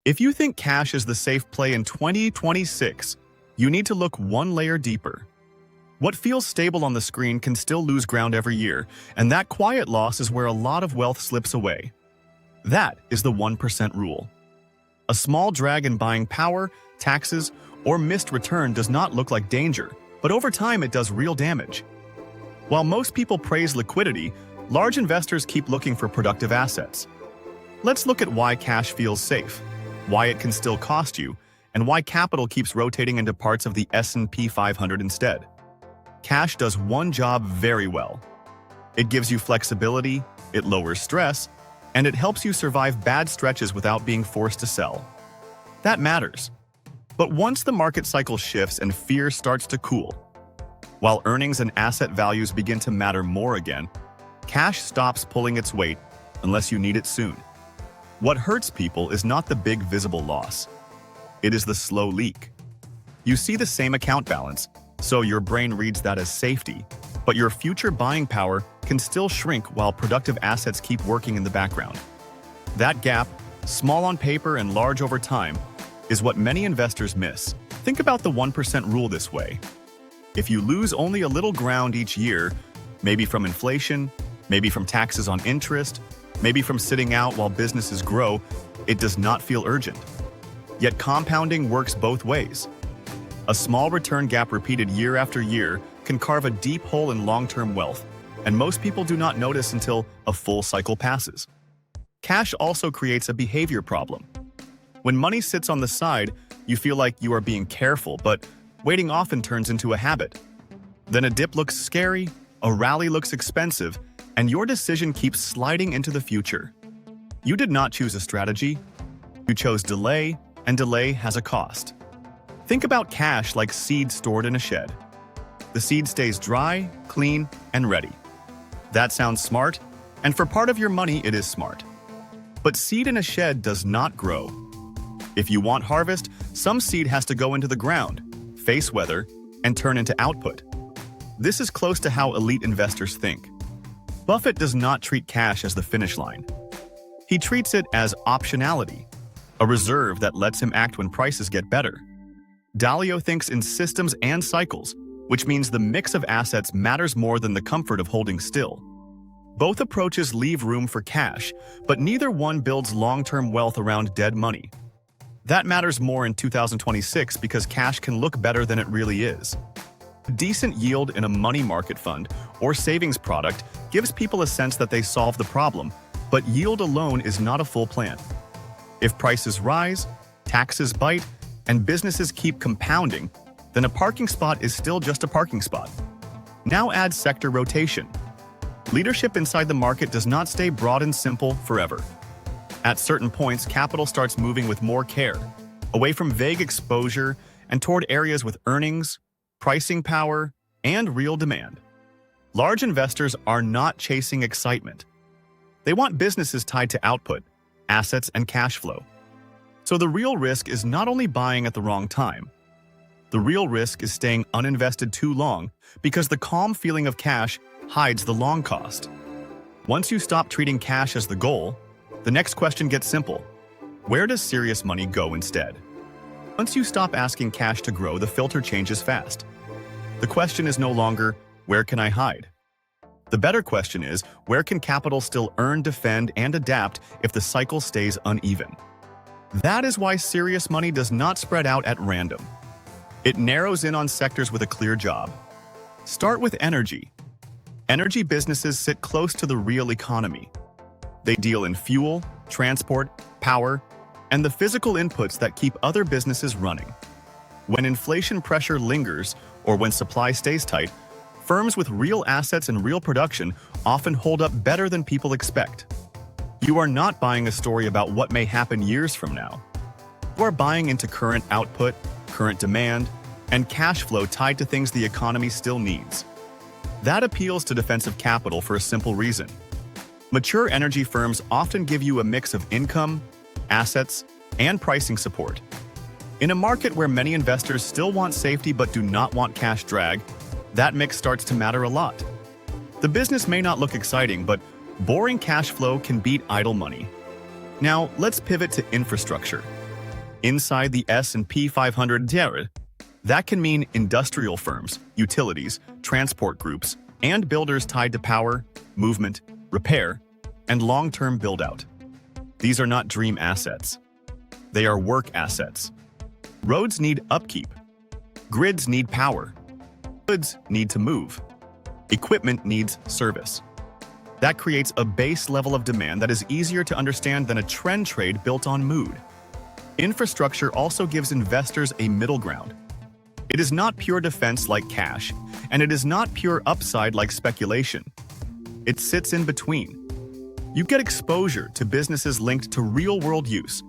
If you think cash is the safe play in 2026, you need to look one layer deeper. What feels stable on the screen can still lose ground every year, and that quiet loss is where a lot of wealth slips away. That is the 1% rule. A small drag in buying power, taxes, or missed return does not look like danger, but over time it does real damage. While most people praise liquidity, large investors keep looking for productive assets. Let's look at why cash feels safe, why it can still cost you, and why capital keeps rotating into parts of the S&P 500 instead. Cash does one job very well. It gives you flexibility, it lowers stress, and it helps you survive bad stretches without being forced to sell. That matters. But once the market cycle shifts and fear starts to cool, while earnings and asset values begin to matter more again, cash stops pulling its weight unless you need it soon. What hurts people is not the big visible loss. It is the slow leak. You see the same account balance, so your brain reads that as safety, but your future buying power can still shrink while productive assets keep working in the background. That gap, small on paper and large over time, is what many investors miss. Think about the 1% rule this way. If you lose only a little ground each year, maybe from inflation, maybe from taxes on interest, maybe from sitting out while businesses grow, it does not feel urgent. Yet compounding works both ways. A small return gap repeated year after year can carve a deep hole in long-term wealth, and most people do not notice until a full cycle passes. Cash also creates a behavior problem. When money sits on the side, you feel like you are being careful, but waiting often turns into a habit. Then a dip looks scary, a rally looks expensive, and your decision keeps sliding into the future. You did not choose a strategy. You chose delay, and delay has a cost. Think about cash like seed stored in a shed. The seed stays dry, clean, and ready. That sounds smart, and for part of your money it is smart. But seed in a shed does not grow. If you want harvest, some seed has to go into the ground, face weather, and turn into output. This is close to how elite investors think. Buffett does not treat cash as the finish line. He treats it as optionality, a reserve that lets him act when prices get better. Dalio thinks in systems and cycles, which means the mix of assets matters more than the comfort of holding still. Both approaches leave room for cash, but neither one builds long-term wealth around dead money. That matters more in 2026 because cash can look better than it really is. A decent yield in a money market fund or savings product gives people a sense that they solve the problem, but yield alone is not a full plan. If prices rise, taxes bite, and businesses keep compounding, then a parking spot is still just a parking spot. Now add sector rotation. Leadership inside the market does not stay broad and simple forever. At certain points, capital starts moving with more care, away from vague exposure and toward areas with earnings, pricing power, and real demand. Large investors are not chasing excitement. They want businesses tied to output, assets, and cash flow. So the real risk is not only buying at the wrong time. The real risk is staying uninvested too long because the calm feeling of cash hides the long cost. Once you stop treating cash as the goal, the next question gets simple. Where does serious money go instead? Once you stop asking cash to grow, the filter changes fast. The question is no longer, where can I hide? The better question is, where can capital still earn, defend, and adapt if the cycle stays uneven? That is why serious money does not spread out at random. It narrows in on sectors with a clear job. Start with energy. Energy businesses sit close to the real economy. They deal in fuel, transport, power, and the physical inputs that keep other businesses running. When inflation pressure lingers or when supply stays tight, firms with real assets and real production often hold up better than people expect. You are not buying a story about what may happen years from now. You are buying into current output, current demand, and cash flow tied to things the economy still needs. That appeals to defensive capital for a simple reason. Mature energy firms often give you a mix of income, assets, and pricing support. In a market where many investors still want safety but do not want cash drag, that mix starts to matter a lot. The business may not look exciting, but boring cash flow can beat idle money. Now, let's pivot to infrastructure. inside the S&P 500. That can mean industrial firms, utilities, transport groups, and builders tied to power, movement, repair, and long-term build-out. These are not dream assets. They are work assets. Roads need upkeep. Grids need power. Goods need to move. Equipment needs service. That creates a base level of demand that is easier to understand than a trend trade built on mood. Infrastructure also gives investors a middle ground. It is not pure defense like cash, and it is not pure upside like speculation. It sits in between. You get exposure to businesses linked to real-world use,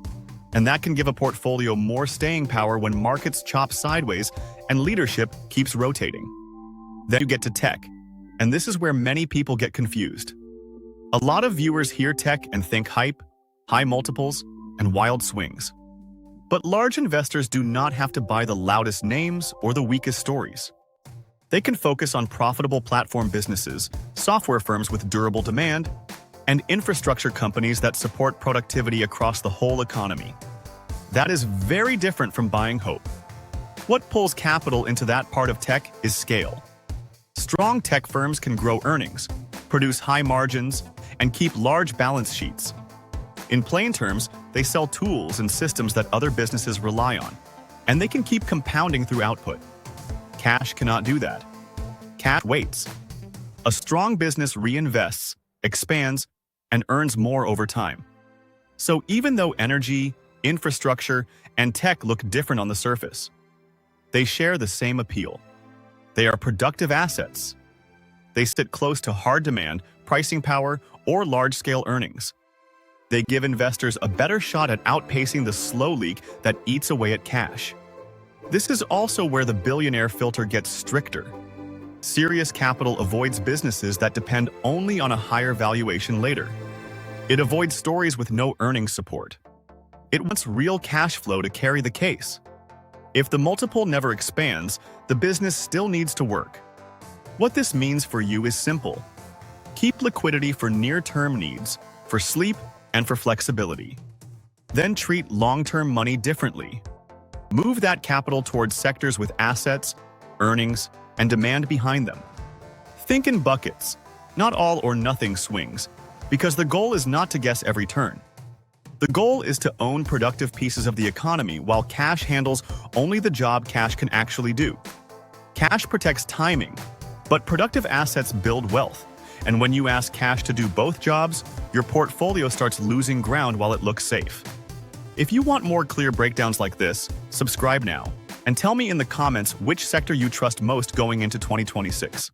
and that can give a portfolio more staying power when markets chop sideways and leadership keeps rotating. Then you get to tech, and this is where many people get confused. A lot of viewers hear tech and think hype, high multiples, and wild swings. But large investors do not have to buy the loudest names or the weakest stories. They can focus on profitable platform businesses, software firms with durable demand, and infrastructure companies that support productivity across the whole economy. That is very different from buying hope. What pulls capital into that part of tech is scale. Strong tech firms can grow earnings, produce high margins, and keep large balance sheets. In plain terms, they sell tools and systems that other businesses rely on, and they can keep compounding through output. Cash cannot do that. Cash waits. A strong business reinvests, expands, and earns more over time. So even though energy, infrastructure, and tech look different on the surface, they share the same appeal. They are productive assets. They sit close to hard demand, pricing power, or large-scale earnings. They give investors a better shot at outpacing the slow leak that eats away at cash. This is also where the billionaire filter gets stricter. Serious capital avoids businesses that depend only on a higher valuation later. It avoids stories with no earnings support. It wants real cash flow to carry the case. If the multiple never expands, the business still needs to work. What this means for you is simple. Keep liquidity for near-term needs, for sleep, and for flexibility. Then treat long-term money differently. Move that capital towards sectors with assets, earnings, and demand behind them. Think in buckets, not all or nothing swings, because the goal is not to guess every turn. The goal is to own productive pieces of the economy while cash handles only the job cash can actually do. Cash protects timing, but productive assets build wealth. And when you ask cash to do both jobs, your portfolio starts losing ground while it looks safe. If you want more clear breakdowns like this, subscribe now, and tell me in the comments which sector you trust most going into 2026.